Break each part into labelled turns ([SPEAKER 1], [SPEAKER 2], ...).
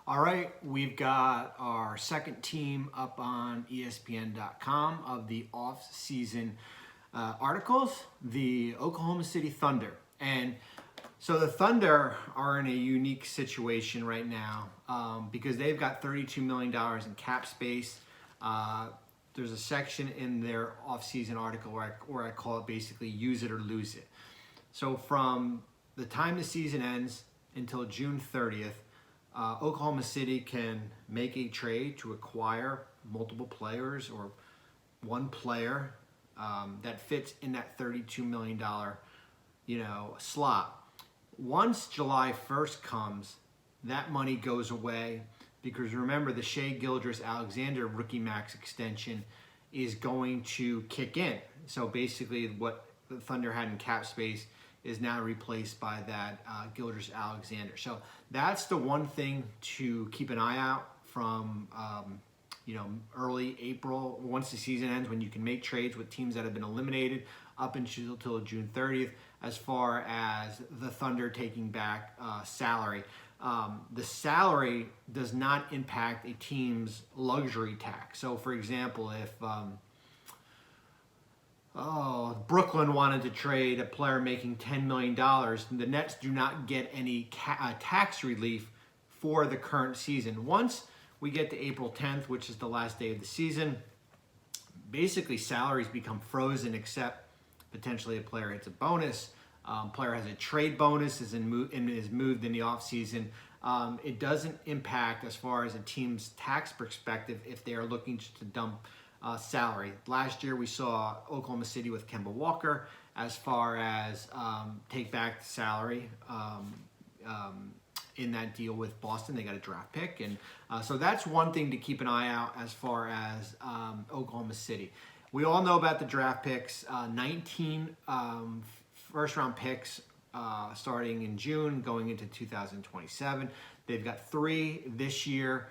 [SPEAKER 1] All right, we've got our second team up on ESPN.com of the off-season articles, the Oklahoma City Thunder. And so the Thunder are in a unique situation right now because they've got $32 million in cap space. There's a section in their off-season article where I call it basically use it or lose it. So from the time the season ends until June 30th, Oklahoma City can make a trade to acquire multiple players or one player that fits in that $32 million, slot. Once July 1st comes, that money goes away because remember the Shai Gilgeous-Alexander rookie max extension is going to kick in. So basically what the Thunder had in cap space is now replaced by that Gilgeous-Alexander. So that's the one thing to keep an eye out from, early April, once the season ends, when you can make trades with teams that have been eliminated up until June 30th, as far as the Thunder taking back salary. The salary does not impact a team's luxury tax. So, for example, if Brooklyn wanted to trade a player making $10 million, the Nets do not get any tax relief for the current season. Once we get to April 10th, which is the last day of the season, basically salaries become frozen except potentially a player hits a bonus, player has a trade bonus, is moved in the offseason. It doesn't impact as far as a team's tax perspective if they are looking to dump salary. Last year we saw Oklahoma City with Kemba Walker as far as take back salary in that deal with Boston. They got a draft pick, and so that's one thing to keep an eye out as far as Oklahoma City. We all know about the draft picks, 19 first-round picks starting in June going into 2027. They've got 3 this year.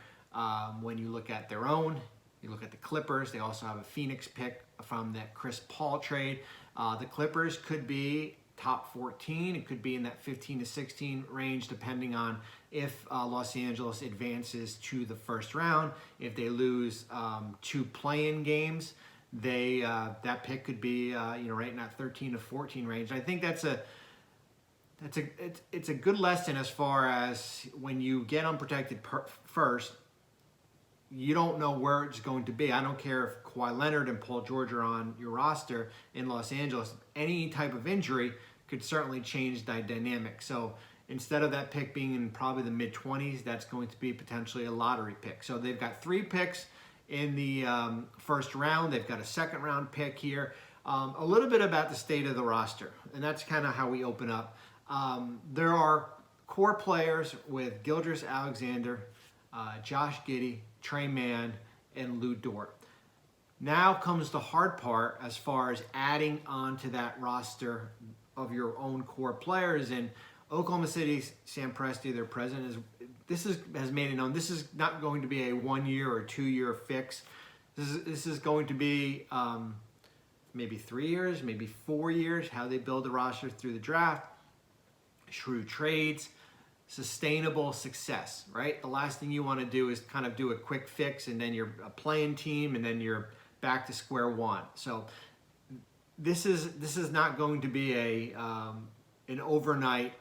[SPEAKER 1] When you look at their own, you look at the Clippers, they also have a Phoenix pick from that Chris Paul trade. The Clippers could be top 14. It could be in that 15 to 16 range, depending on if Los Angeles advances to the first round. If they lose 2 play-in games, that pick could be right in that 13 to 14 range. And I think it's a good lesson as far as when you get unprotected first. You don't know where it's going to be. I don't care if Kawhi Leonard and Paul George are on your roster in Los Angeles. Any type of injury could certainly change that dynamic. So instead of that pick being in probably the mid-20s, that's going to be potentially a lottery pick. So they've got 3 picks in the first round. They've got a second-round pick here. A little bit about the state of the roster, and that's kind of how we open up. There are core players with Gilgeous-Alexander, Josh Giddey, Trey Mann, and Lou Dort. Now comes the hard part as far as adding on to that roster of your own core players. And Oklahoma City's Sam Presti, their president, has made it known this is not going to be a 1-year or 2-year fix. This is going to be maybe 3 years, maybe 4 years, how they build the roster through the draft, shrewd trades, sustainable success, right? The last thing you want to do is kind of do a quick fix and then you're a playing team and then you're back to square one. So this is not going to be an overnight,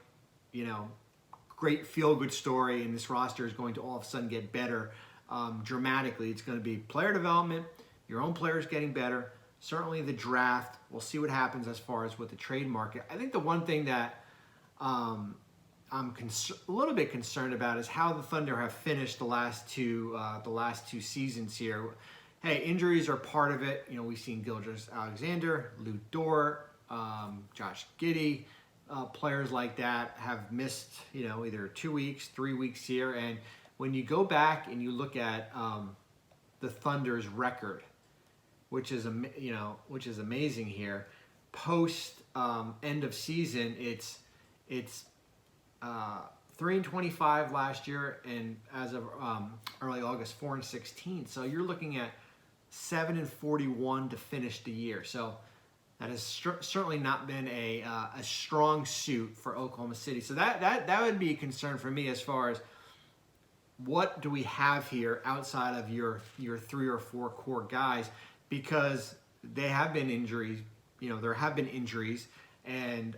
[SPEAKER 1] great feel-good story, and this roster is going to all of a sudden get better dramatically. It's going to be player development, your own players getting better, certainly the draft. We'll see what happens as far as with the trade market. I think the one thing that I'm a little bit concerned about is how the Thunder have finished the last two seasons here. Hey, injuries are part of it. We've seen Gilgeous-Alexander, Lou Dort, Josh Giddey, players like that have missed, either 2 weeks, 3 weeks here. And when you go back and you look at the Thunder's record, which is amazing here, post end of season, it's 3-25 last year, and as of early August, 4-16. So you're looking at 7-41 to finish the year. So that has certainly not been a strong suit for Oklahoma City. So that would be a concern for me as far as what do we have here outside of your 3 or 4 core guys? Because they have been injuries, there have been injuries, and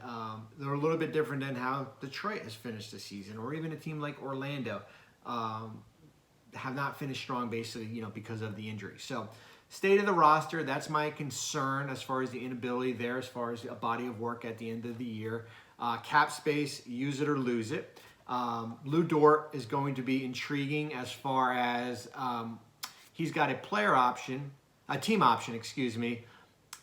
[SPEAKER 1] they're a little bit different than how Detroit has finished the season, or even a team like Orlando have not finished strong, basically, because of the injury. So, state of the roster, that's my concern as far as the inability there, as far as a body of work at the end of the year. Cap space, use it or lose it. Lou Dort is going to be intriguing as far as he's got a team option, excuse me.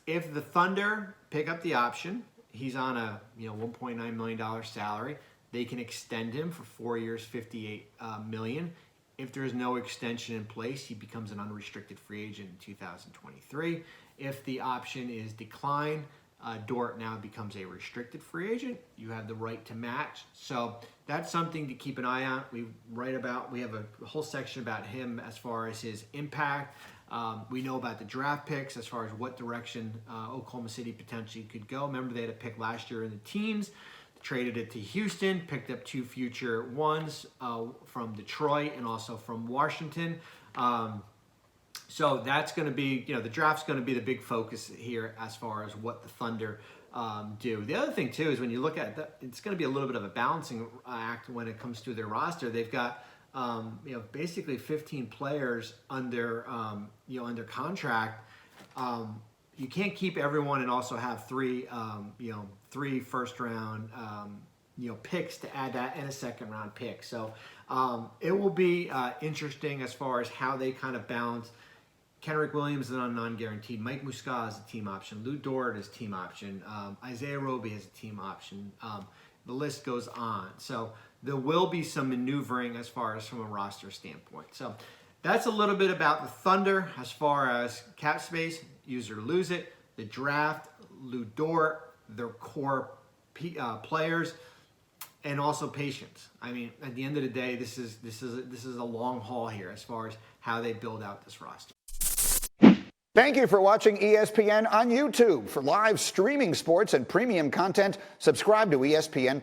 [SPEAKER 1] If the Thunder pick up the option, he's on a $1.9 million salary. They can extend him for 4 years, $58 million. If there's no extension in place, he becomes an unrestricted free agent in 2023. If the option is declined, Dort now becomes a restricted free agent. You have the right to match. So that's something to keep an eye on. We have a whole section about him as far as his impact. We know about the draft picks as far as what direction Oklahoma City potentially could go. Remember, they had a pick last year in the teens, traded it to Houston, picked up 2 future ones from Detroit and also from Washington. So that's going to be, the draft's going to be the big focus here as far as what the Thunder do. The other thing, too, is when you look at it, it's going to be a little bit of a balancing act when it comes to their roster. They've got, basically 15 players under contract. You can't keep everyone and also have 3 first-round, picks to add that and a second-round pick. So it will be interesting as far as how they kind of balance. Kenrick Williams is on non-guaranteed. Mike Muscala is a team option. Lou Dort is team option. Isaiah Roby has a team option. The list goes on. So there will be some maneuvering as far as from a roster standpoint. So that's a little bit about the Thunder as far as cap space, use or lose it, the draft, Lou Dort, their core players, and also patience. I mean, at the end of the day, this is a long haul here as far as how they build out this roster.
[SPEAKER 2] Thank you for watching ESPN on YouTube. For live streaming sports and premium content, subscribe to ESPN+.